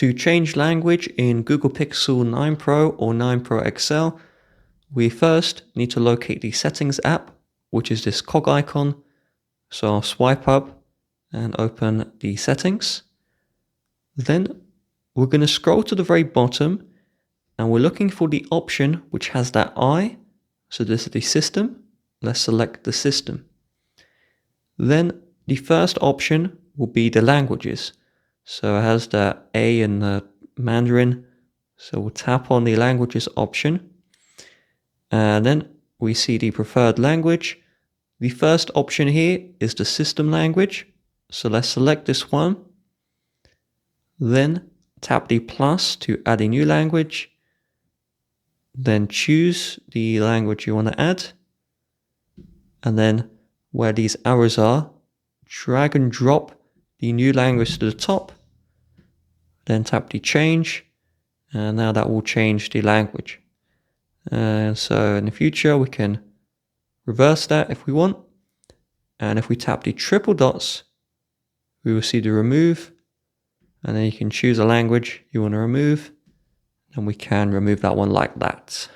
To change language in Google Pixel 9 Pro or 9 Pro XL, we first need to locate the Settings app, which is this cog icon. So I'll swipe up and open the Settings. Then we're going to scroll to the very bottom and we're looking for the option which has that I. So this is the system. Let's select the system. Then the first option will be the languages. So it has the A in the Mandarin. So we'll tap on the languages option. And then we see the preferred language. The first option here is the system language. So let's select this one. Then tap the plus to add a new language. Then choose the language you want to add. And then where these arrows are, drag and drop the new language to the top. Then tap the change. And now that will change the language. And so in the future, we can reverse that if we want. And if we tap the triple dots, we will see the remove. And then you can choose a language you want to remove. And we can remove that one like that.